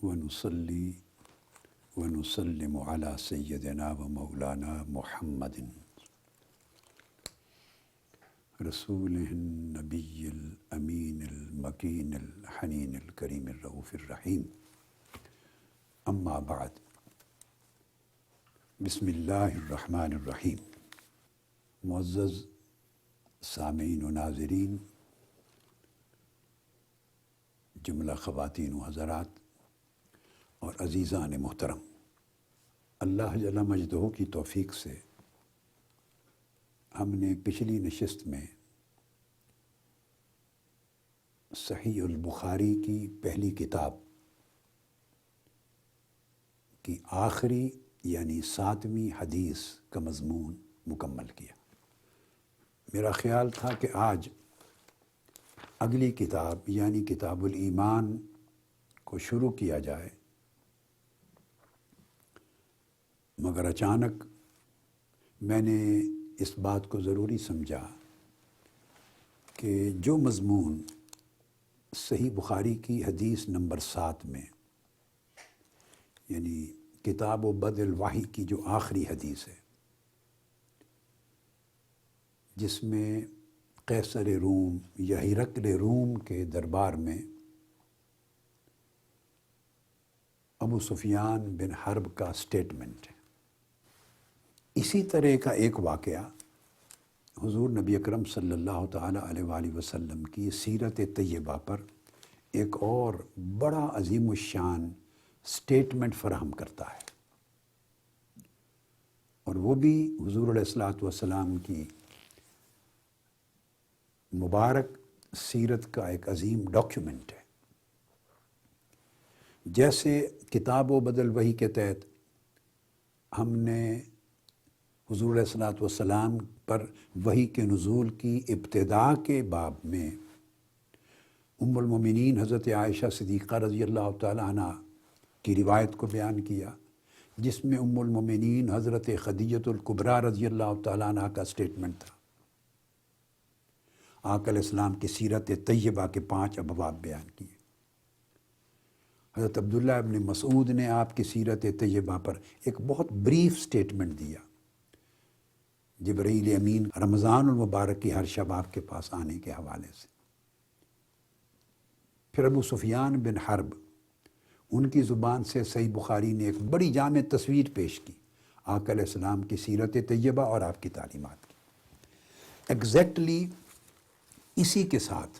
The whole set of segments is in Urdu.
ونصلي ونسلم على سيدنا ومولانا محمد رسوله النبي الأمين المكين الحنين الكريم الرؤوف الرحيم. أما بعد، بسم اللہ الرحمن الرحیم. معزز سامعین و ناظرین، جملہ خواتین و حضرات اور عزیزان محترم، اللہ جل مجدہ کی توفیق سے ہم نے پچھلی نشست میں صحیح البخاری کی پہلی کتاب کی آخری یعنی 7ویں حدیث کا مضمون مکمل کیا. میرا خیال تھا کہ آج اگلی کتاب یعنی کتاب الایمان کو شروع کیا جائے، مگر اچانک میں نے اس بات کو ضروری سمجھا کہ جو مضمون صحیح بخاری کی حدیث نمبر 7 میں یعنی کتاب و بدء الوحی کی جو آخری حدیث ہے، جس میں قیصر روم یا ہرقل روم کے دربار میں ابو سفیان بن حرب کا سٹیٹمنٹ ہے، اسی طرح کا ایک واقعہ حضور نبی اکرم صلی اللہ تعالیٰ علیہ وآلہ وسلم کی سیرت طیبہ پر ایک اور بڑا عظیم الشان سٹیٹمنٹ فراہم کرتا ہے، اور وہ بھی حضور علیہ الصلوۃ والسلام کی مبارک سیرت کا ایک عظیم ڈاکیومنٹ ہے. جیسے کتاب و بدء الوحی کے تحت ہم نے حضور علیہ الصلوۃ والسلام پر وحی کے نزول کی ابتدا کے باب میں ام المومنین حضرت عائشہ صدیقہ رضی اللہ تعالیٰ عنہ کی روایت کو بیان کیا، جس میں ام المومنین حضرت خدیجہ الکبریٰ رضی اللہ تعالیٰ عنہ کا سٹیٹمنٹ تھا. آقا علیہ السلام کی سیرت طیبہ کے 5 ابواب بیان کیے. حضرت عبداللہ ابن مسعود نے آپ کی سیرت طیبہ پر ایک بہت بریف سٹیٹمنٹ دیا، جبرائیل امین رمضان المبارک کی ہر شب آپ کے پاس آنے کے حوالے سے. پھر ابو سفیان بن حرب، ان کی زبان سے صحیح بخاری نے ایک بڑی جامع تصویر پیش کی آقا علیہ السلام کی سیرت طیبہ اور آپ کی تعلیمات کی. ایگزیکٹلی اسی کے ساتھ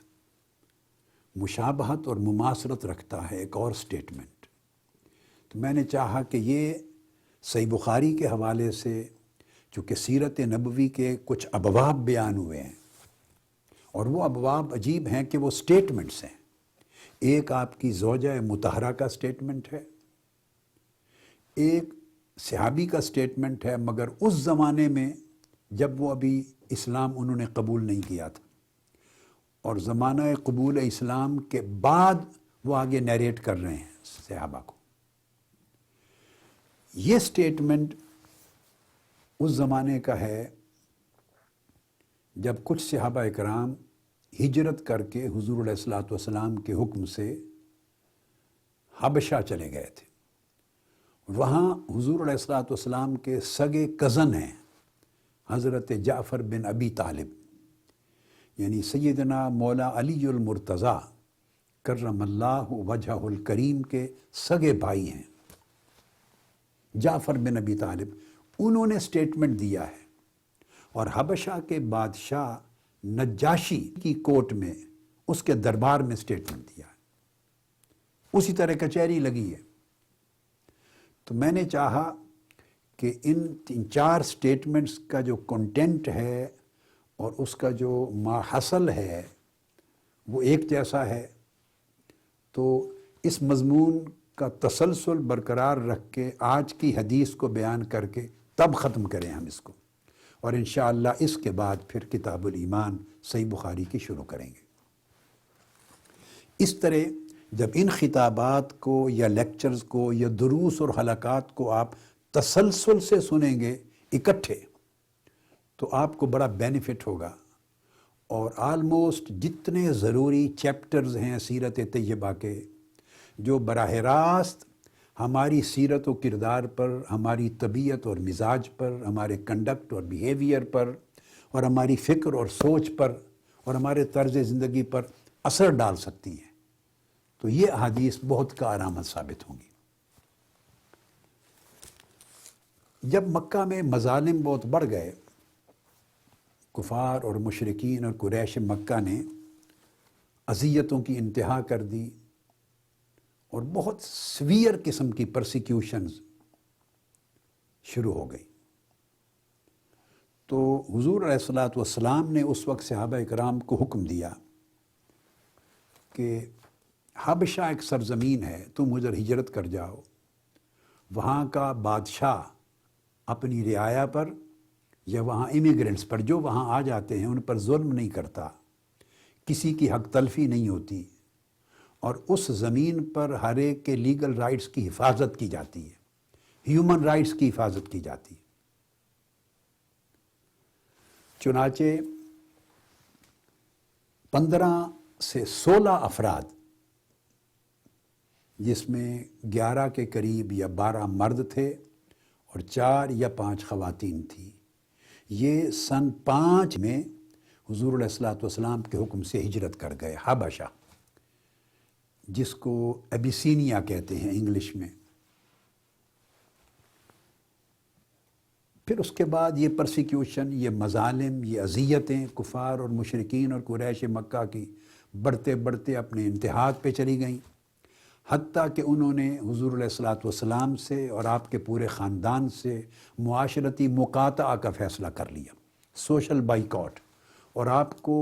مشابہت اور مماثلت رکھتا ہے ایک اور سٹیٹمنٹ. تو میں نے چاہا کہ یہ صحیح بخاری کے حوالے سے چونکہ سیرت نبوی کے کچھ ابواب بیان ہوئے ہیں، اور وہ ابواب عجیب ہیں کہ وہ سٹیٹمنٹس ہیں. ایک آپ کی زوجہ مطہرہ کا سٹیٹمنٹ ہے، ایک صحابی کا سٹیٹمنٹ ہے، مگر اس زمانے میں جب وہ ابھی اسلام انہوں نے قبول نہیں کیا تھا، اور زمانہ قبول اسلام کے بعد وہ آگے نیریٹ کر رہے ہیں صحابہ کو. یہ سٹیٹمنٹ اس زمانے کا ہے جب کچھ صحابہ اکرام ہجرت کر کے حضور علیہ الصلوۃ والسلام کے حکم سے حبشہ چلے گئے تھے. وہاں حضور علیہ الصلوۃ والسلام کے سگے کزن ہیں حضرت جعفر بن ابی طالب، یعنی سیدنا مولا علی المرتضیٰ کرم اللہ وجہہ الکریم کے سگے بھائی ہیں جعفر بن ابی طالب. انہوں نے سٹیٹمنٹ دیا ہے، اور حبشہ کے بادشاہ نجاشی کی کورٹ میں اس کے دربار میں سٹیٹمنٹ دیا ہے. اسی طرح کچہری لگی ہے. تو میں نے چاہا کہ ان 3-4 سٹیٹمنٹس کا جو کنٹینٹ ہے اور اس کا جو ماحصل ہے وہ ایک جیسا ہے، تو اس مضمون کا تسلسل برقرار رکھ کے آج کی حدیث کو بیان کر کے تب ختم کریں ہم اس کو، اور انشاءاللہ اس کے بعد پھر کتاب الایمان صحیح بخاری کی شروع کریں گے. اس طرح جب ان خطابات کو یا لیکچرز کو یا دروس اور حلقات کو آپ تسلسل سے سنیں گے اکٹھے، تو آپ کو بڑا بینیفٹ ہوگا. اور آلموسٹ جتنے ضروری چیپٹرز ہیں سیرت طیبہ کے، جو براہ راست ہماری سیرت و کردار پر، ہماری طبیعت اور مزاج پر، ہمارے کنڈکٹ اور بیہیویئر پر، اور ہماری فکر اور سوچ پر، اور ہمارے طرز زندگی پر اثر ڈال سکتی ہیں، تو یہ احادیث بہت کارآمد ثابت ہوں گی۔ جب مکہ میں مظالم بہت بڑھ گئے، کفار اور مشرکین اور قریش مکہ نے اذیتوں کی انتہا کر دی اور بہت سویئر قسم کی پرسیکیوشنز شروع ہو گئی، تو حضور علیہ الصلوۃ والسلام نے اس وقت صحابہ اکرام کو حکم دیا کہ حبشہ ایک سرزمین ہے، تم ادھر ہجرت کر جاؤ، وہاں کا بادشاہ اپنی رعایا پر یا وہاں امیگرنٹس پر جو وہاں آ جاتے ہیں ان پر ظلم نہیں کرتا، کسی کی حق تلفی نہیں ہوتی، اور اس زمین پر ہر ایک کے لیگل رائٹس کی حفاظت کی جاتی ہے، ہیومن رائٹس کی حفاظت کی جاتی ہے۔ چنانچہ 15 سے 16 افراد، جس میں 11 کے قریب یا 12 مرد تھے اور 4 یا 5 خواتین تھیں، یہ سن 5 میں حضور علیہ الصلوۃ والسلام کے حکم سے ہجرت کر گئے حبشہ، جس کو ابیسینیا کہتے ہیں انگلش میں۔ پھر اس کے بعد یہ پرسیکیوشن، یہ مظالم، یہ اذیتیں کفار اور مشرکین اور قریش مکہ کی بڑھتے بڑھتے اپنے انتہاء پہ چلی گئیں، حتیٰ کہ انہوں نے حضور علیہ الصلوۃ والسلام سے اور آپ کے پورے خاندان سے معاشرتی مقاطعہ کا فیصلہ کر لیا، سوشل بائیکاٹ، اور آپ کو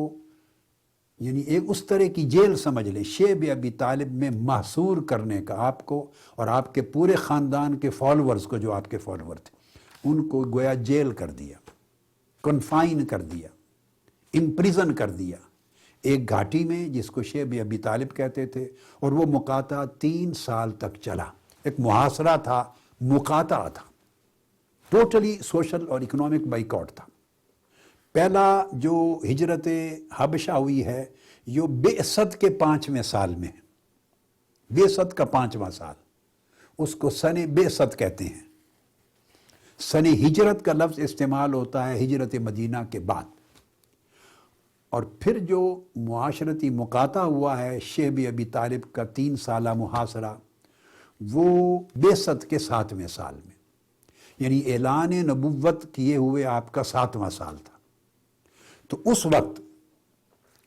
یعنی ایک اس طرح کی جیل سمجھ لیں، شیب ابی طالب میں محصور کرنے کا آپ کو اور آپ کے پورے خاندان کے فالورز کو، جو آپ کے فالور تھے، ان کو گویا جیل کر دیا، کنفائن کر دیا، امپریزن کر دیا ایک گھاٹی میں جس کو شیب ابی طالب کہتے تھے، اور وہ مقاطعہ 3 سال تک چلا، ایک محاصرہ تھا، مقاطعہ تھا، ٹوٹلی سوشل اور اکنامک بائیکاٹ تھا۔ پہلا جو ہجرت حبشہ ہوئی ہے یہ بعثت کے 5ویں سال میں ہے، بعثت کا 5واں سال، اس کو سن بعثت کہتے ہیں۔ سن ہجرت کا لفظ استعمال ہوتا ہے ہجرت مدینہ کے بعد، اور پھر جو معاشرتی مقاطعہ ہوا ہے شیب ابی طالب کا 3 سالہ محاصرہ، وہ بعثت کے 7ویں سال میں، یعنی اعلان نبوت کیے ہوئے آپ کا 7واں سال تھا۔ تو اس وقت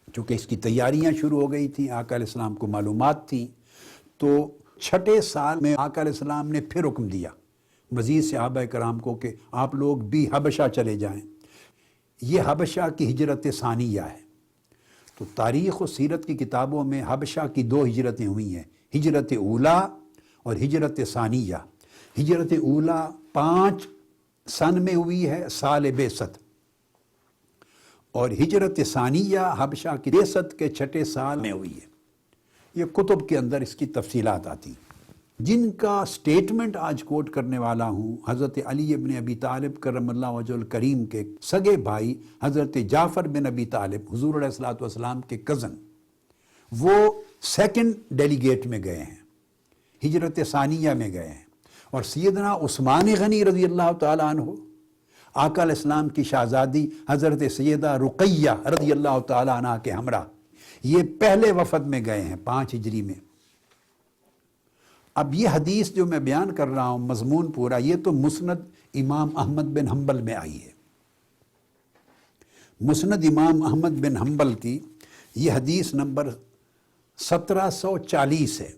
چونکہ اس کی تیاریاں شروع ہو گئی تھیں، آقا علیہ السلام کو معلومات تھیں، تو 6 سال میں آقا علیہ السلام نے پھر حکم دیا مزید صحابہ کرام کو کہ آپ لوگ بھی حبشہ چلے جائیں۔ یہ حبشہ کی ہجرت ثانیہ ہے۔ تو تاریخ و سیرت کی کتابوں میں حبشہ کی 2 ہجرتیں ہوئی ہیں، ہجرت اولیٰ اور ہجرت ثانیہ۔ ہجرت اولیٰ 5 سن میں ہوئی ہے، سال بعثت، اور ہجرت ثانیہ حبشہ کی بعثت کے 6 سال میں ہوئی ہے۔ یہ کتب کے اندر اس کی تفصیلات آتی ہیں۔ جن کا سٹیٹمنٹ آج کوٹ کرنے والا ہوں، حضرت علی ابن ابی طالب کرم اللہ وجہ الکریم کے سگے بھائی حضرت جعفر بن ابی طالب، حضور علیہ الصلوۃ والسلام کے کزن، وہ 2nd ڈیلیگیٹ میں گئے ہیں، ہجرت ثانیہ میں گئے ہیں، اور سیدنا عثمان غنی رضی اللہ تعالیٰ عنہ، آقا علیہ السلام کی شہزادی حضرت سیدہ رقیہ رضی اللہ تعالیٰ عنہ کے ہمراہ، یہ پہلے وفد میں گئے ہیں 5 ہجری میں۔ اب یہ حدیث جو میں بیان کر رہا ہوں، مضمون پورا، یہ تو مسند امام احمد بن حنبل میں آئی ہے۔ مسند امام احمد بن حنبل کی یہ حدیث نمبر 1740 ہے،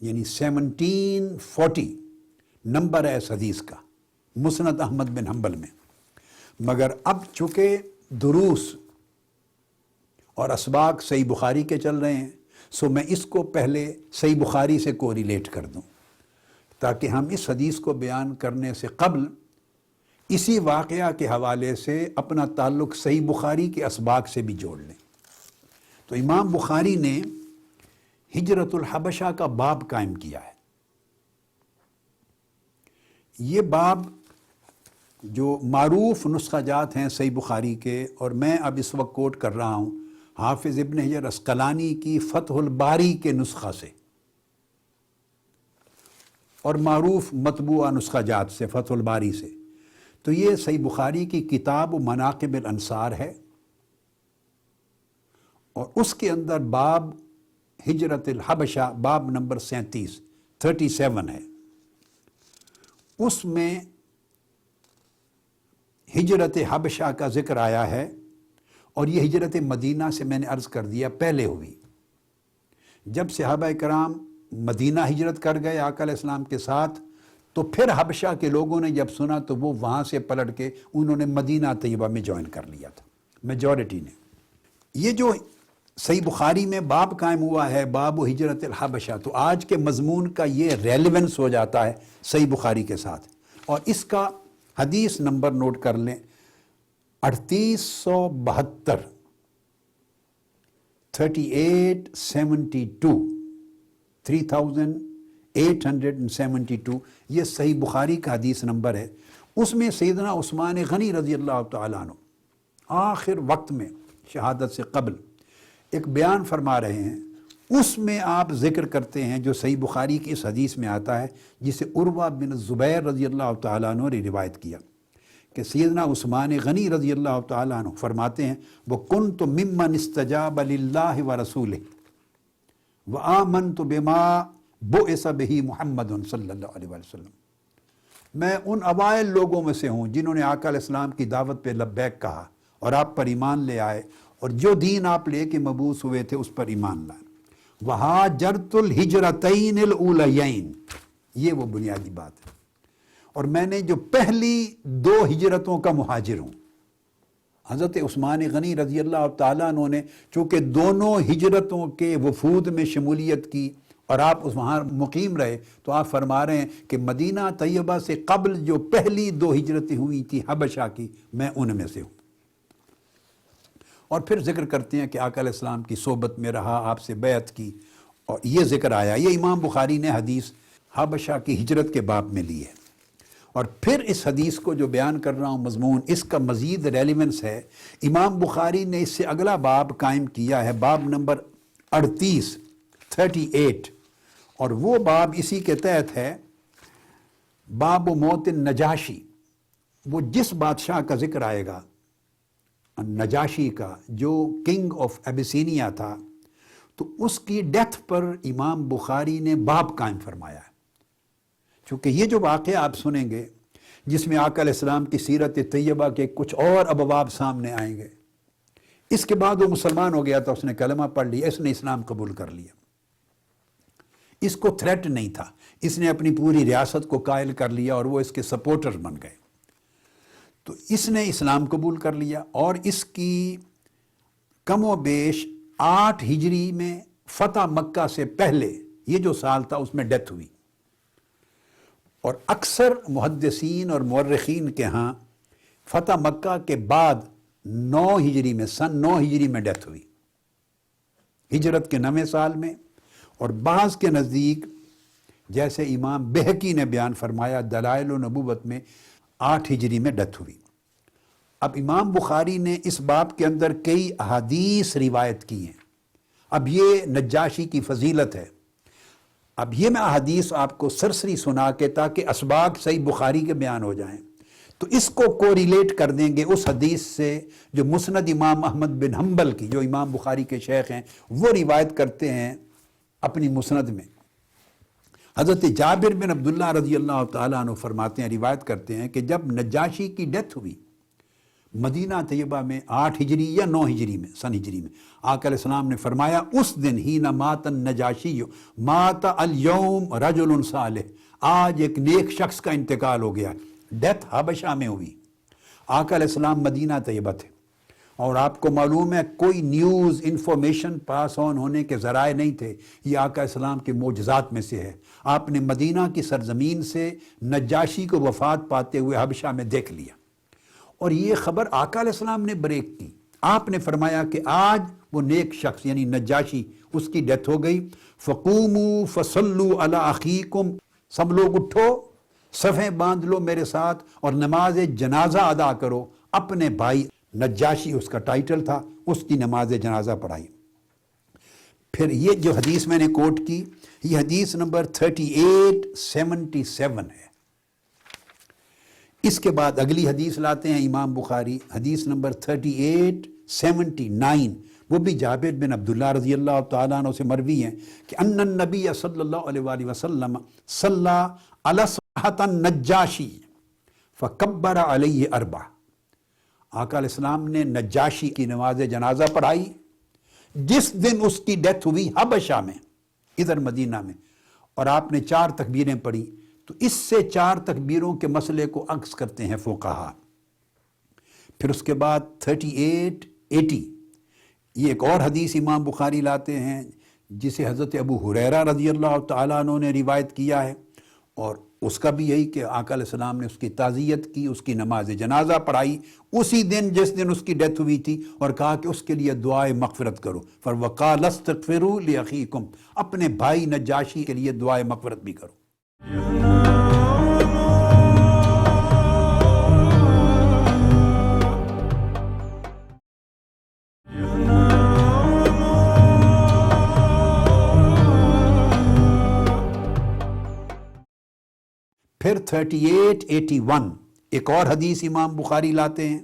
یعنی 1740 نمبر ہے اس حدیث کا، مسند احمد بن حنبل میں۔ مگر اب چونکہ دروس اور اسباق صحیح بخاری کے چل رہے ہیں، سو میں اس کو پہلے صحیح بخاری سے کوریلیٹ کر دوں، تاکہ ہم اس حدیث کو بیان کرنے سے قبل اسی واقعہ کے حوالے سے اپنا تعلق صحیح بخاری کے اسباق سے بھی جوڑ لیں۔ تو امام بخاری نے ہجرت الحبشہ کا باب قائم کیا ہے۔ یہ باب جو معروف نسخہ جات ہیں صحیح بخاری کے، اور میں اب اس وقت کوٹ کر رہا ہوں حافظ ابن حجر عسقلانی کی فتح الباری کے نسخہ سے، اور معروف مطبوعہ نسخہ جات سے، فتح الباری سے، تو یہ صحیح بخاری کی کتاب مناقب الانصار ہے، اور اس کے اندر باب ہجرت الحبشہ، باب نمبر 37 ہے۔ اس میں ہجرت حبشہ کا ذکر آیا ہے، اور یہ ہجرت مدینہ سے میں نے عرض کر دیا پہلے ہوئی۔ جب صحابہ کرام مدینہ ہجرت کر گئے آقا علیہ السلام کے ساتھ، تو پھر حبشہ کے لوگوں نے جب سنا تو وہ وہاں سے پلٹ کے انہوں نے مدینہ طیبہ میں جوائن کر لیا تھا، میجورٹی نے۔ یہ جو صحیح بخاری میں باب قائم ہوا ہے، باب ہجرت الحبشہ، تو آج کے مضمون کا یہ ریلیونس ہو جاتا ہے صحیح بخاری کے ساتھ، اور اس کا حدیث نمبر نوٹ کر لیں، 3872، 3872 یہ صحیح بخاری کا حدیث نمبر ہے۔ اس میں سیدنا عثمان غنی رضی اللہ تعالیٰ عنہ آخر وقت میں شہادت سے قبل ایک بیان فرما رہے ہیں، اس میں آپ ذکر کرتے ہیں جو صحیح بخاری کی اس حدیث میں آتا ہے، جسے عروہ بن زبیر رضی اللہ تعالیٰ عنہ نے روایت کیا، کہ سیدنا عثمان غنی رضی اللہ تعالیٰ عنہ فرماتے ہیں، وَكُنْتُ مِمَّنِ اسْتَجَابَ لِلَّهِ وَرَسُولِهِ وَآمَنْتُ بِمَا بُعِثَ بِهِ محمد صلی اللہ علیہ وسلم، میں ان اوائل لوگوں میں سے ہوں جنہوں نے آقا علیہ السلام کی دعوت پہ لبیک کہا اور آپ پر ایمان لے آئے، اور جو دین آپ لے کے مبعوث ہوئے تھے اس پر ایمان لائے۔ وَهَاجَرْتُ الْهِجْرَتَيْنِ الْأُولَيَيْنِ، یہ وہ بنیادی بات ہے، اور میں نے جو پہلی 2 ہجرتوں کا مہاجر ہوں۔ حضرت عثمان غنی رضی اللہ تعالیٰ عنہ نے چونکہ دونوں ہجرتوں کے وفود میں شمولیت کی اور آپ وہاں مقیم رہے، تو آپ فرما رہے ہیں کہ مدینہ طیبہ سے قبل جو پہلی 2 ہجرتیں ہوئی تھیں حبشہ کی، میں ان میں سے ہوں۔ اور پھر ذکر کرتے ہیں کہ آقا علیہ السلام کی صحبت میں رہا، آپ سے بیعت کی، اور یہ ذکر آیا۔ یہ امام بخاری نے حدیث حبشہ کی ہجرت کے باب میں لی ہے۔ اور پھر اس حدیث کو جو بیان کر رہا ہوں مضمون، اس کا مزید ریلیونس ہے، امام بخاری نے اس سے اگلا باب قائم کیا ہے، باب نمبر 38، اور وہ باب اسی کے تحت ہے، باب موت النجاشی۔ وہ جس بادشاہ کا ذکر آئے گا، نجاشی کا، جو کنگ آف ایبیسینیا تھا، تو اس کی ڈیتھ پر امام بخاری نے باب قائم فرمایا ہے۔ چونکہ یہ جو واقعہ آپ سنیں گے، جس میں آقا علیہ السلام کی سیرت طیبہ کے کچھ اور ابواب سامنے آئیں گے، اس کے بعد وہ مسلمان ہو گیا تھا، اس نے کلمہ پڑھ لیا، اس نے اسلام قبول کر لیا، اس کو تھریٹ نہیں تھا، اس نے اپنی پوری ریاست کو قائل کر لیا اور وہ اس کے سپورٹر بن گئے، تو اس نے اسلام قبول کر لیا، اور اس کی کم و بیش 8 ہجری میں فتح مکہ سے پہلے یہ جو سال تھا اس میں ڈیتھ ہوئی۔ اور اکثر محدثین اور مورخین کے ہاں فتح مکہ کے بعد 9 ہجری میں، سن 9 ہجری میں ڈیتھ ہوئی، ہجرت کے 9ویں سال میں، اور بعض کے نزدیک جیسے امام بہقی نے بیان فرمایا دلائل النبوت میں 8 ہجری میں ڈیتھ ہوئی۔ اب امام بخاری نے اس باب کے اندر کئی احادیث روایت کی ہیں۔ اب یہ نجاشی کی فضیلت ہے۔ اب یہ میں احادیث آپ کو سرسری سنا کے تاکہ اسباق صحیح بخاری کے بیان ہو جائیں، تو اس کو کوریلیٹ کر دیں گے اس حدیث سے جو مسند امام احمد بن حنبل کی، جو امام بخاری کے شیخ ہیں، وہ روایت کرتے ہیں اپنی مسند میں۔ حضرت جابر بن عبداللہ رضی اللہ تعالیٰ عنہ فرماتے ہیں، روایت کرتے ہیں کہ جب نجاشی کی ڈیتھ ہوئی مدینہ طیبہ میں 8 ہجری یا 9 ہجری میں، سن ہجری میں، آقا علیہ السلام نے فرمایا اس دن ہی نہ مات النجاشی مات اليوم رجل صالح، آج ایک نیک شخص کا انتقال ہو گیا۔ ڈیتھ حبشہ میں ہوئی، آقا علیہ السلام مدینہ طیبہ تھے، اور آپ کو معلوم ہے کوئی نیوز انفارمیشن پاس آن ہونے کے ذرائع نہیں تھے، یہ آقا علیہ السلام کے معجزات میں سے ہے۔ آپ نے مدینہ کی سرزمین سے نجاشی کو وفات پاتے ہوئے حبشہ میں دیکھ لیا، اور یہ خبر آقا علیہ السلام نے بریک کی۔ آپ نے فرمایا کہ آج وہ نیک شخص یعنی نجاشی، اس کی ڈیتھ ہو گئی، فقوموا فصلوا علی اخیکم، سب لوگ اٹھو، صفیں باندھ لو میرے ساتھ اور نماز جنازہ ادا کرو اپنے بھائی، نجاشی اس کا ٹائٹل تھا، اس کی نماز جنازہ پڑھائی۔ پھر یہ جو حدیث میں نے کوٹ کی، یہ حدیث نمبر 3877 ہے۔ اس کے بعد اگلی حدیث لاتے ہیں امام بخاری، حدیث نمبر 3879، وہ بھی جابر بن عبداللہ رضی اللہ تعالیٰ عنہ سے مروی ہیں کہ ان النبی صلی اللہ علیہ وآلہ وسلم صلی علی صحۃ النجاشی فکبر علیہ اربع۔ آقا علیہ السلام نے نجاشی کی نماز جنازہ پڑھائی جس دن اس کی ڈیتھ ہوئی حبشہ میں، ادھر مدینہ میں، اور آپ نے 4 تکبیریں پڑھی۔ تو اس سے 4 تکبیروں کے مسئلے کو عکس کرتے ہیں فقہا۔ پھر اس کے بعد 3880، یہ ایک اور حدیث امام بخاری لاتے ہیں جسے حضرت ابو ہریرہ رضی اللہ تعالیٰ عنہ نے روایت کیا ہے، اور اس کا بھی یہی کہ آقا علیہ السلام نے اس کی تعزیت کی، اس کی نماز جنازہ پڑھائی اسی دن جس دن اس کی ڈیتھ ہوئی تھی، اور کہا کہ اس کے لیے دعائے مغفرت کرو۔ فَوَقَالَ اسْتَغْفِرُوا لِأَخِيكُمْ، اپنے بھائی نجاشی کے لیے دعائے مغفرت بھی کرو۔ پھر 3881 ایک اور حدیث امام بخاری لاتے ہیں،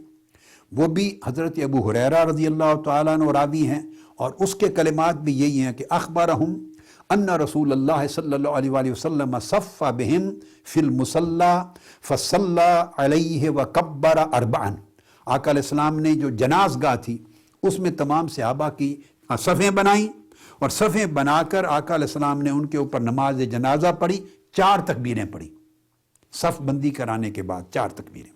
وہ بھی حضرت ابو ہریرہ رضی اللہ تعالیٰ عنہ راوی ہیں، اور اس کے کلمات بھی یہی ہیں کہ اخبرہم ان رسول اللہ صلی اللہ علیہ وآلہ وسلم صف بہم فی المصلی فصلی علیہ وکبر اربعا۔ آقا علیہ السلام نے جو جناز گاہ تھی اس میں تمام صحابہ کی صفیں بنائیں، اور صفیں بنا کر آقا علیہ السلام نے ان کے اوپر نماز جنازہ پڑھی، 4 تکبیریں پڑھی، صف بندی کرانے کے بعد 4 تکبیریں۔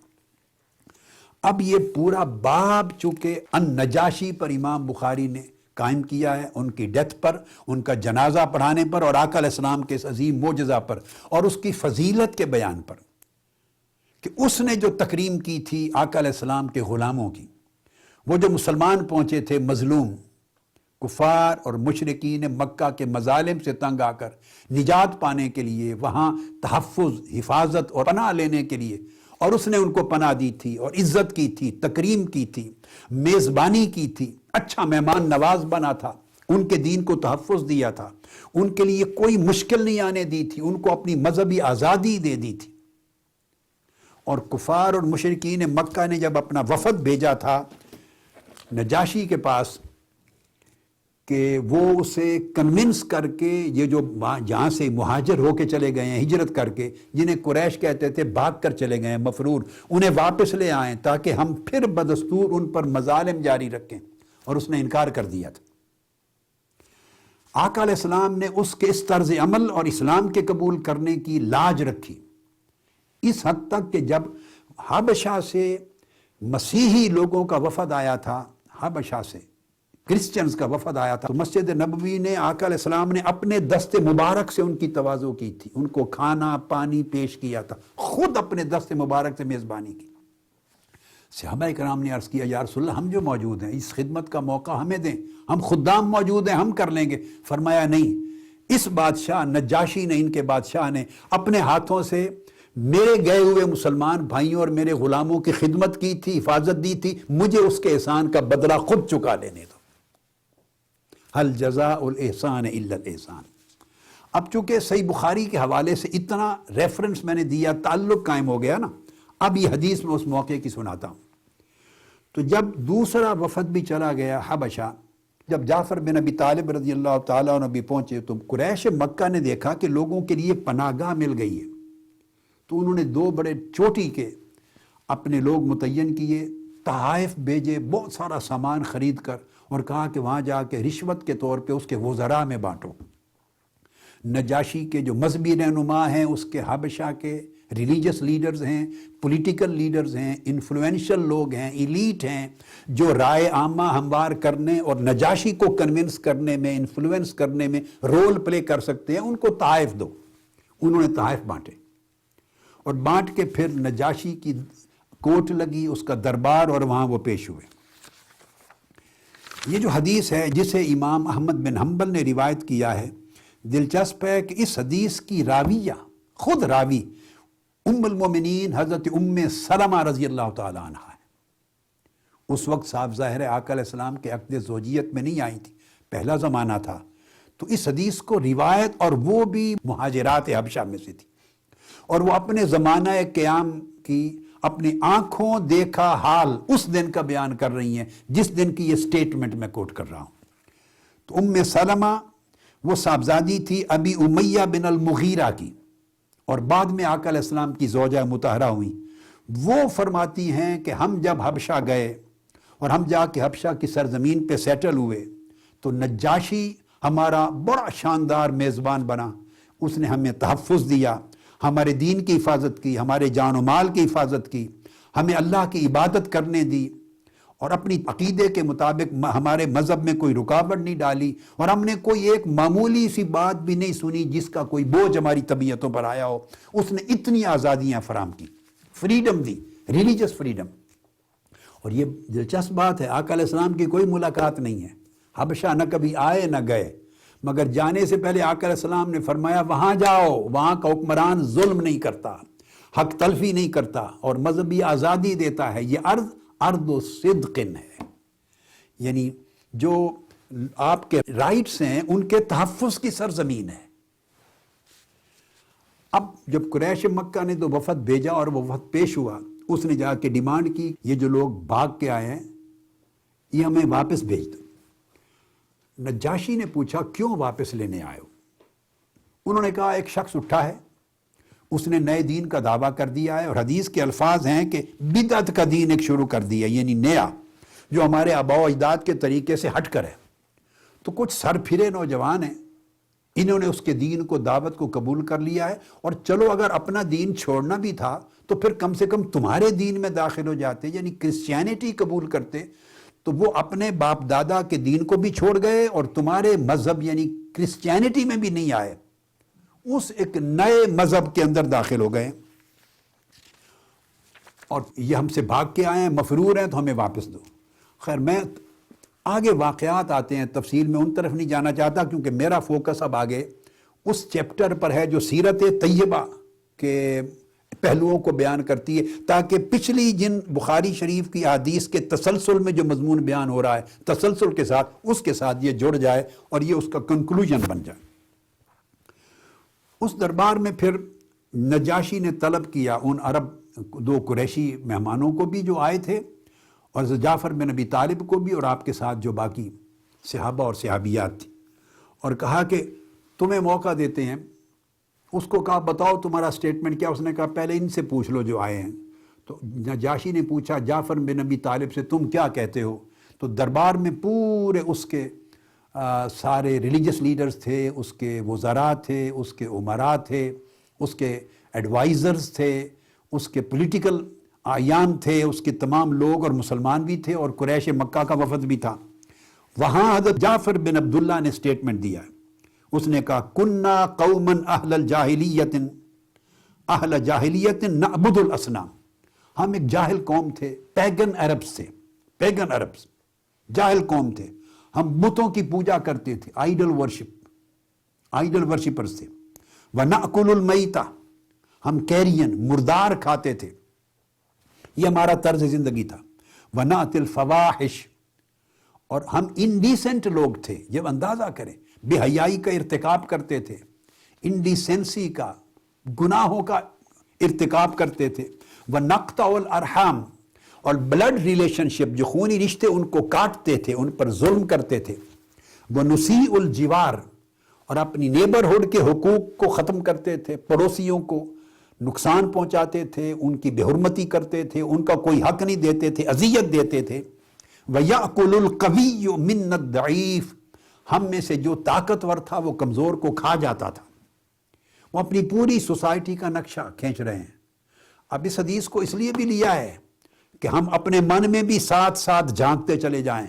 اب یہ پورا باب چونکہ النجاشی پر امام بخاری نے قائم کیا ہے، ان کی ڈیتھ پر، ان کا جنازہ پڑھانے پر، اور آقا علیہ السلام کے اس عظیم معجزہ پر اور اس کی فضیلت کے بیان پر، کہ اس نے جو تکریم کی تھی آقا علیہ السلام کے غلاموں کی، وہ جو مسلمان پہنچے تھے مظلوم، کفار اور مشرکین مکہ کے مظالم سے تنگ آ کر نجات پانے کے لیے، وہاں تحفظ، حفاظت اور پناہ لینے کے لیے، اور اس نے ان کو پناہ دی تھی اور عزت کی تھی، تکریم کی تھی، میزبانی کی تھی، اچھا مہمان نواز بنا تھا، ان کے دین کو تحفظ دیا تھا، ان کے لیے کوئی مشکل نہیں آنے دی تھی، ان کو اپنی مذہبی آزادی دے دی تھی۔ اور کفار اور مشرکین مکہ نے جب اپنا وفد بھیجا تھا نجاشی کے پاس کہ وہ اسے کنونس کر کے، یہ جو جہاں سے مہاجر ہو کے چلے گئے ہیں ہجرت کر کے، جنہیں قریش کہتے تھے بھاگ کر چلے گئے ہیں مفرور، انہیں واپس لے آئیں تاکہ ہم پھر بدستور ان پر مظالم جاری رکھیں، اور اس نے انکار کر دیا تھا۔ آقا علیہ السلام نے اس کے اس طرز عمل اور اسلام کے قبول کرنے کی لاج رکھی، اس حد تک کہ جب حبشہ سے مسیحی لوگوں کا وفد آیا تھا، حبشہ سے کرسچنز کا وفد آیا تھا، تو مسجد نبوی نے آقا علیہ السلام نے اپنے دست مبارک سے ان کی تواضع کی تھی، ان کو کھانا پانی پیش کیا تھا، خود اپنے دست مبارک سے میزبانی کی۔ صحابہ کرام نے عرض کیا، یا رسول اللہ ہم جو موجود ہیں اس خدمت کا موقع ہمیں دیں، ہم خدام موجود ہیں، ہم کر لیں گے۔ فرمایا نہیں، اس بادشاہ نجاشی نے، ان کے بادشاہ نے اپنے ہاتھوں سے میرے گئے ہوئے مسلمان بھائیوں اور میرے غلاموں کی خدمت کی تھی، حفاظت دی تھی، مجھے اس کے احسان کا بدلہ خود چکا لینے دو۔ هل جزاء الاحسان الا الاحسان۔ اب چونکہ صحیح بخاری کے حوالے سے اتنا ریفرنس میں نے دیا، تعلق قائم ہو گیا نا، اب یہ حدیث میں اس موقع کی سناتا ہوں۔ تو جب دوسرا وفد بھی چلا گیا حبشہ، جب جعفر بن ابی طالب رضی اللہ تعالیٰ عنہ بھی پہنچے، تو قریش مکہ نے دیکھا کہ لوگوں کے لیے پناہ گاہ مل گئی ہے، تو انہوں نے 2 بڑے چوٹی کے اپنے لوگ متعین کیے، تحائف بھیجے، بہت سارا سامان خرید کر، اور کہا کہ وہاں جا کے رشوت کے طور پہ اس کے وزراء میں بانٹو۔ نجاشی کے جو مذہبی رہنما ہیں، اس کے حبشہ کے ریلیجس لیڈرز ہیں، پولیٹیکل لیڈرز ہیں، انفلوئنشل لوگ ہیں، ایلیٹ ہیں، جو رائے عامہ ہموار کرنے اور نجاشی کو کنونس کرنے میں، انفلوئنس کرنے میں رول پلے کر سکتے ہیں، ان کو تحائف دو۔ انہوں نے تحائف بانٹے، اور بانٹ کے پھر نجاشی کی کوٹ لگی، اس کا دربار، اور وہاں وہ پیش ہوئے۔ یہ جو حدیث ہے جسے امام احمد بن حنبل نے روایت کیا ہے، دلچسپ ہے کہ اس حدیث کی راویہ، خود راوی ام المومنین حضرت ام سلمہ رضی اللہ تعالیٰ عنہ ہے۔ اس وقت صاحب ظاہر آقا علیہ السلام کے عقد زوجیت میں نہیں آئی تھی، پہلا زمانہ تھا، تو اس حدیث کو روایت، اور وہ بھی مہاجرات حبشہ میں سے تھی، اور وہ اپنے زمانہ قیام کی اپنی آنکھوں دیکھا حال اس دن کا بیان کر رہی ہیں جس دن کی یہ سٹیٹمنٹ میں کوٹ کر رہا ہوں۔ تو ام سلمہ وہ صاحبزادی تھی ابی امیہ بن المغیرہ کی، اور بعد میں آقا علیہ السلام کی زوجہ مطہرہ ہوئی۔ وہ فرماتی ہیں کہ ہم جب حبشہ گئے اور ہم جا کے حبشہ کی سرزمین پہ سیٹل ہوئے تو نجاشی ہمارا بڑا شاندار میزبان بنا، اس نے ہمیں تحفظ دیا، ہمارے دین کی حفاظت کی، ہمارے جان و مال کی حفاظت کی، ہمیں اللہ کی عبادت کرنے دی، اور اپنی عقیدے کے مطابق ہمارے مذہب میں کوئی رکاوٹ نہیں ڈالی، اور ہم نے کوئی ایک معمولی سی بات بھی نہیں سنی جس کا کوئی بوجھ ہماری طبیعتوں پر آیا ہو۔ اس نے اتنی آزادیاں فراہم کی، فریڈم دی، ریلیجس فریڈم۔ اور یہ دلچسپ بات ہے، آقا علیہ السلام کی کوئی ملاقات نہیں ہے، حبشہ نہ کبھی آئے نہ گئے، مگر جانے سے پہلے آقا علیہ السلام نے فرمایا وہاں جاؤ، وہاں کا حکمران ظلم نہیں کرتا، حق تلفی نہیں کرتا، اور مذہبی آزادی دیتا ہے۔ یہ ارض و صدق ہے، یعنی جو آپ کے رائٹس ہیں ان کے تحفظ کی سرزمین ہے۔ اب جب قریش مکہ نے تو وفد بھیجا اور وہ وفد پیش ہوا، اس نے جا کے ڈیمانڈ کی یہ جو لوگ بھاگ کے آئے ہیں یہ ہمیں واپس بھیج دو۔ نجاشی نے پوچھا کیوں واپس لینے آئے ہو؟ انہوں نے کہا ایک شخص اٹھا ہے، اس نے نئے دین کا دعویٰ کر دیا ہے، اور حدیث کے الفاظ ہیں کہ بدعت کا دین ایک شروع کر دیا، یعنی نیا، جو ہمارے آباء و اجداد کے طریقے سے ہٹ کر ہے۔ تو کچھ سر پھرے نوجوان ہیں، انہوں نے اس کے دین کو، دعوت کو قبول کر لیا ہے، اور چلو اگر اپنا دین چھوڑنا بھی تھا تو پھر کم سے کم تمہارے دین میں داخل ہو جاتے، یعنی کرسچینٹی قبول کرتے، تو وہ اپنے باپ دادا کے دین کو بھی چھوڑ گئے اور تمہارے مذہب یعنی کرسچینٹی میں بھی نہیں آئے، اس ایک نئے مذہب کے اندر داخل ہو گئے، اور یہ ہم سے بھاگ کے آئے ہیں، مفرور ہیں، تو ہمیں واپس دو۔ خیر، میں آگے واقعات آتے ہیں، تفصیل میں ان طرف نہیں جانا چاہتا کیونکہ میرا فوکس اب آگے اس چیپٹر پر ہے جو سیرت طیبہ کے پہلوؤں کو بیان کرتی ہے، تاکہ پچھلی جن بخاری شریف کی احادیث کے تسلسل میں جو مضمون بیان ہو رہا ہے، تسلسل کے ساتھ اس کے ساتھ یہ جڑ جائے اور یہ اس کا کنکلوژن بن جائے۔ اس دربار میں پھر نجاشی نے طلب کیا ان عرب دو قریشی مہمانوں کو بھی جو آئے تھے، اور جعفر بن ابی طالب کو بھی، اور آپ کے ساتھ جو باقی صحابہ اور صحابیات تھی، اور کہا کہ تمہیں موقع دیتے ہیں۔ اس کو کہا بتاؤ تمہارا سٹیٹمنٹ کیا؟ اس نے کہا پہلے ان سے پوچھ لو جو آئے ہیں۔ تو نجاشی نے پوچھا جعفر بن ابی طالب سے تم کیا کہتے ہو؟ تو دربار میں پورے اس کے سارے ریلیجس لیڈرز تھے، اس کے وزراء تھے، اس کے امراء تھے، اس کے ایڈوائزرز تھے، اس کے پولیٹیکل اعیان تھے، اس کے تمام لوگ، اور مسلمان بھی تھے، اور قریش مکہ کا وفد بھی تھا۔ وہاں حضرت جعفر بن عبداللہ نے سٹیٹمنٹ دیا ہے، اس نے کہا کننا قوما اہل جاہلیت نعبد الاصنام، ہم ایک جاہل قوم تھے، پیگن عربز تھے، پیگن عربز جاہل قوم تھے، ہم بتوں کی پوجا کرتے تھے، آئیڈل ورشپرز تھے۔ وَنَأْكُلُ الْمَيْتَ، ہم کیرین مردار کھاتے تھے، یہ ہمارا طرز زندگی تھا۔ وَنَأْتِ الْفَوَاحِشِ، اور ہم انڈیسنٹ لوگ تھے، جب اندازہ کریں بے حیائی کا ارتکاب کرتے تھے، انڈیسنسی کا، گناہوں کا ارتکاب کرتے تھے۔ وَنَقْطَعُ الْأَرْحَامِ، اور بلڈ ریلیشن شپ جو خونی رشتے ان کو کاٹتے تھے، ان پر ظلم کرتے تھے۔ وَنُسِيءُ الْجِوَارِ، اور اپنی نیبرہڈ کے حقوق کو ختم کرتے تھے، پڑوسیوں کو نقصان پہنچاتے تھے، ان کی بے حرمتی کرتے تھے، ان کا کوئی حق نہیں دیتے تھے، اذیت دیتے تھے۔ وَيَأْكُلُ الْقَوِيُّ مِنَّ الضَّعِيفِ، ہم میں سے جو طاقتور تھا وہ کمزور کو کھا جاتا تھا۔ وہ اپنی پوری سوسائٹی کا نقشہ کھینچ رہے ہیں۔ اب اس حدیث کو اس لیے بھی لیا ہے کہ ہم اپنے من میں بھی ساتھ ساتھ جھانکتے چلے جائیں،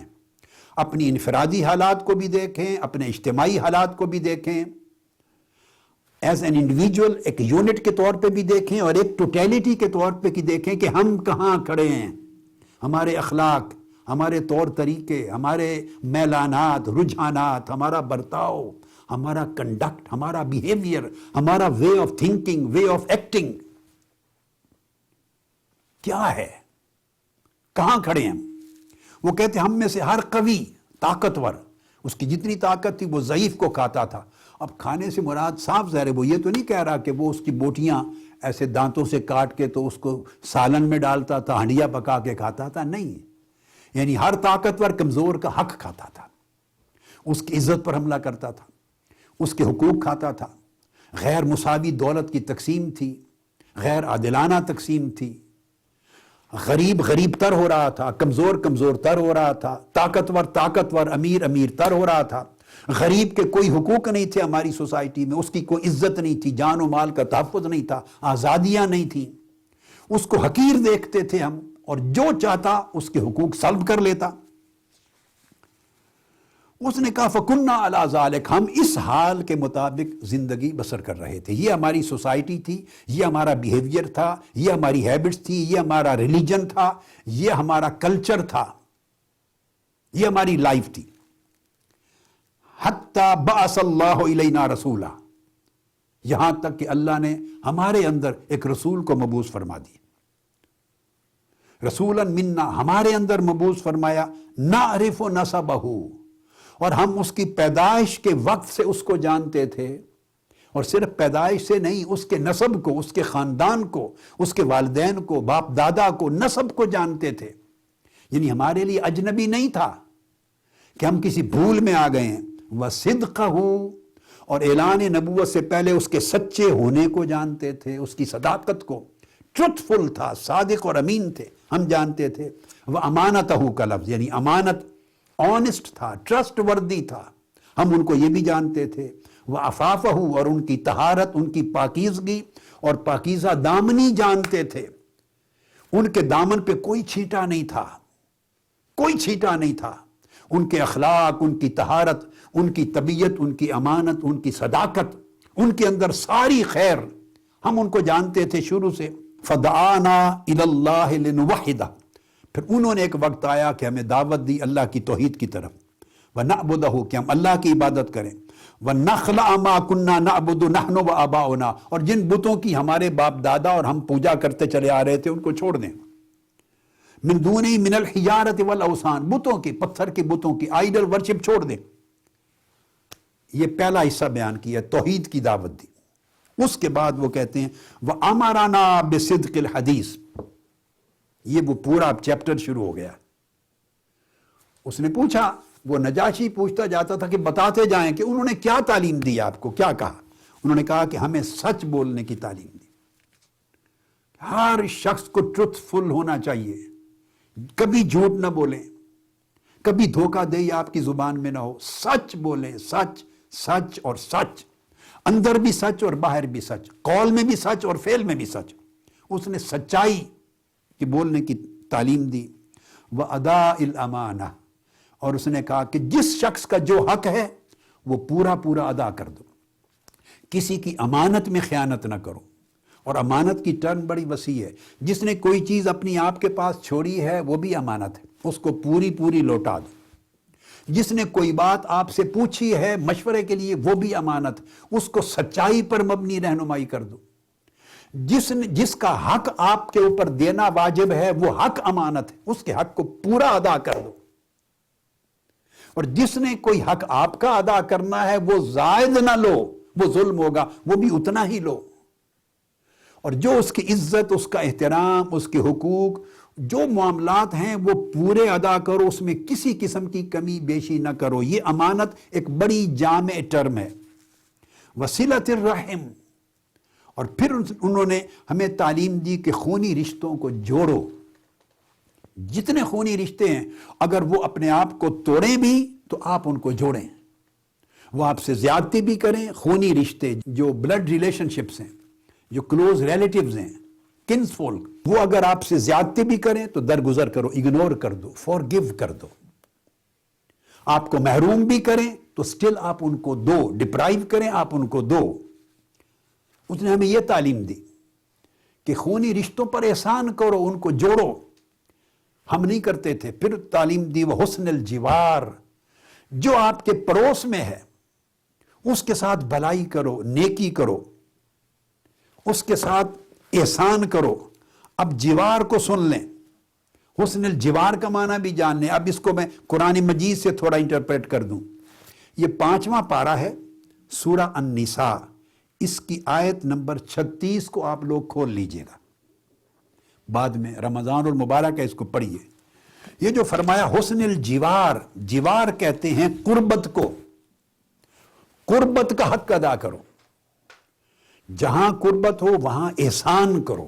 اپنی انفرادی حالات کو بھی دیکھیں، اپنے اجتماعی حالات کو بھی دیکھیں، ایز این انڈیویجول ایک یونٹ کے طور پہ بھی دیکھیں، اور ایک ٹوٹیلٹی کے طور پہ بھی دیکھیں کہ ہم کہاں کھڑے ہیں، ہمارے اخلاق، ہمارے طور طریقے، ہمارے میلانات، رجحانات، ہمارا برتاؤ، ہمارا کنڈکٹ، ہمارا بیہیویئر، ہمارا way of thinking, way of acting کیا ہے، کہاں کھڑے ہیں۔ وہ کہتے ہیں ہم میں سے ہر قوی، طاقتور، اس کی جتنی طاقت تھی وہ ضعیف کو کھاتا تھا. اب کھانے سے مراد صاف ظاہر ہے وہ یہ تو نہیں کہہ رہا کہ وہ اس کی بوٹیاں ایسے دانتوں سے کاٹ کے تو اس کو سالن میں ڈالتا تھا, ہنڈیا پکا کے کھاتا تھا, نہیں. یعنی ہر طاقتور کمزور کا حق کھاتا تھا, اس کی عزت پر حملہ کرتا تھا, اس کے حقوق کھاتا تھا. غیر مساوی دولت کی تقسیم تھی, غیر عادلانہ تقسیم تھی. غریب غریب تر ہو رہا تھا, کمزور کمزور تر ہو رہا تھا, طاقتور طاقتور, امیر امیر تر ہو رہا تھا. غریب کے کوئی حقوق نہیں تھے ہماری سوسائٹی میں, اس کی کوئی عزت نہیں تھی, جان و مال کا تحفظ نہیں تھا, آزادیاں نہیں تھیں. اس کو حقیر دیکھتے تھے ہم, اور جو چاہتا اس کے حقوق سلب کر لیتا. اس نے کہا فَكُنَّا عَلَىٰ ذَلِكَ, ہم اس حال کے مطابق زندگی بسر کر رہے تھے. یہ ہماری سوسائٹی تھی, یہ ہمارا بیہیویئر تھا, یہ ہماری ہیبٹس تھی, یہ ہمارا ریلیجن تھا, یہ ہمارا کلچر تھا, یہ ہماری لائف تھی. حَتَّى بَعَثَ اللَّهُ إِلَيْنَا رَسُولًا, یہاں تک کہ اللہ نے ہمارے اندر ایک رسول کو مبعوث فرما دی. رسولاً منا, ہمارے اندر مبعوث فرمایا. نَعْرِفُ نَسَبَهُ, اور ہم اس کی پیدائش کے وقت سے اس کو جانتے تھے. اور صرف پیدائش سے نہیں, اس کے نسب کو, اس کے خاندان کو, اس کے والدین کو, باپ دادا کو, نسب کو جانتے تھے. یعنی ہمارے لیے اجنبی نہیں تھا کہ ہم کسی بھول میں آ گئے ہیں. وَصِدْقَهُ, اور اعلان نبوت سے پہلے اس کے سچے ہونے کو جانتے تھے, اس کی صداقت کو. ٹروتھفل تھا, صادق اور امین تھے, ہم جانتے تھے. وَأَمَانَتَهُ کا لفظ یعنی امانت, آنسٹ تھا, ٹرسٹ وردی تھا, ہم ان کو یہ بھی جانتے تھے. وَعَفَافَهُ, اور ان کی طہارت, ان کی پاکیزگی اور پاکیزہ دامنی جانتے تھے. ان کے دامن پہ کوئی چھینٹا نہیں تھا, کوئی چھینٹا نہیں تھا. ان کے اخلاق, ان کی طہارت, ان کی طبیعت, ان کی امانت, ان کی صداقت, ان کے اندر ساری خیر, ہم ان کو جانتے تھے شروع سے. فَدَعَانَا إِلَى اللَّهِ لِنُوَحِّدَهُ, پھر انہوں نے ایک وقت آیا کہ ہمیں دعوت دی اللہ کی توحید کی طرف. وَنَعْبُدَهُ, کہ ہم اللہ کی عبادت کریں. وَنَخْلَعَ مَا كُنَّا نَعْبُدُ نَحْنُ وَآبَاؤُنَا, اور جن بتوں کی ہمارے باپ دادا اور ہم پوجا کرتے چلے آ رہے تھے ان کو چھوڑ دیں. من دونی من الحجارت والاوثان, بتوں کی, پتھر کے بتوں کی, آئیڈل ورشپ چھوڑ دیں. یہ پہلا حصہ بیان کیا, توحید کی دعوت دی. اس کے بعد وہ کہتے ہیں وَأَمَرَنَا بِصِدْقِ الْحَدِيثِ, یہ وہ پورا چیپٹر شروع ہو گیا. اس نے پوچھا, وہ نجاشی پوچھتا جاتا تھا کہ بتاتے جائیں کہ انہوں نے کیا تعلیم دی آپ کو, کیا کہا. انہوں نے کہا کہ ہمیں سچ بولنے کی تعلیم دی. ہر شخص کو ٹروتھفل ہونا چاہیے, کبھی جھوٹ نہ بولیں, کبھی دھوکہ دہی آپ کی زبان میں نہ ہو. سچ بولیں, سچ سچ اور سچ, اندر بھی سچ اور باہر بھی سچ, قول میں بھی سچ اور فعل میں بھی سچ. اس نے سچائی کی بولنے کی تعلیم دی. وَأَدَاءِ الْأَمَانَةِ, اور اس نے کہا کہ جس شخص کا جو حق ہے وہ پورا پورا ادا کر دو, کسی کی امانت میں خیانت نہ کرو. اور امانت کی ٹرم بڑی وسیع ہے. جس نے کوئی چیز اپنی آپ کے پاس چھوڑی ہے وہ بھی امانت ہے, اس کو پوری پوری لوٹا دو. جس نے کوئی بات آپ سے پوچھی ہے مشورے کے لیے وہ بھی امانت, اس کو سچائی پر مبنی رہنمائی کر دو. جس کا حق آپ کے اوپر دینا واجب ہے وہ حق امانت ہے, اس کے حق کو پورا ادا کر دو. اور جس نے کوئی حق آپ کا ادا کرنا ہے وہ زائد نہ لو, وہ ظلم ہوگا, وہ بھی اتنا ہی لو. اور جو اس کی عزت, اس کا احترام, اس کے حقوق, جو معاملات ہیں وہ پورے ادا کرو, اس میں کسی قسم کی کمی بیشی نہ کرو. یہ امانت ایک بڑی جامع ٹرم ہے. وصلۃ الرحم, اور پھر انہوں نے ہمیں تعلیم دی کہ خونی رشتوں کو جوڑو. جتنے خونی رشتے ہیں اگر وہ اپنے آپ کو توڑیں بھی تو آپ ان کو جوڑیں. وہ آپ سے زیادتی بھی کریں, خونی رشتے جو بلڈ ریلیشن شپس ہیں, جو کلوز ریلیٹیوز ہیں, کنس فولک, وہ اگر آپ سے زیادتی بھی کریں تو درگزر کرو, اگنور کر دو, فارگیو کر دو. آپ کو محروم بھی کریں تو سٹل آپ ان کو دو, ڈپرائیو کریں آپ ان کو دو. اس نے ہمیں یہ تعلیم دی کہ خونی رشتوں پر احسان کرو, ان کو جوڑو. ہم نہیں کرتے تھے. پھر تعلیم دی وہ حسن الجوار, جو آپ کے پڑوس میں ہے اس کے ساتھ بھلائی کرو, نیکی کرو, اس کے ساتھ احسان کرو. اب جوار کو سن لیں, حسن الجوار کا معنی بھی جان لیں. اب اس کو میں قرآن مجید سے تھوڑا انٹرپریٹ کر دوں. یہ 5واں پارہ ہے سورہ النساء، اس کی آیت نمبر 36 کو آپ لوگ کھول لیجئے گا، بعد میں رمضان المبارک ہے، اس کو پڑھیے۔ یہ جو فرمایا حسن الجوار، جوار کہتے ہیں قربت کو، قربت کا حق ادا کرو، جہاں قربت ہو وہاں احسان کرو،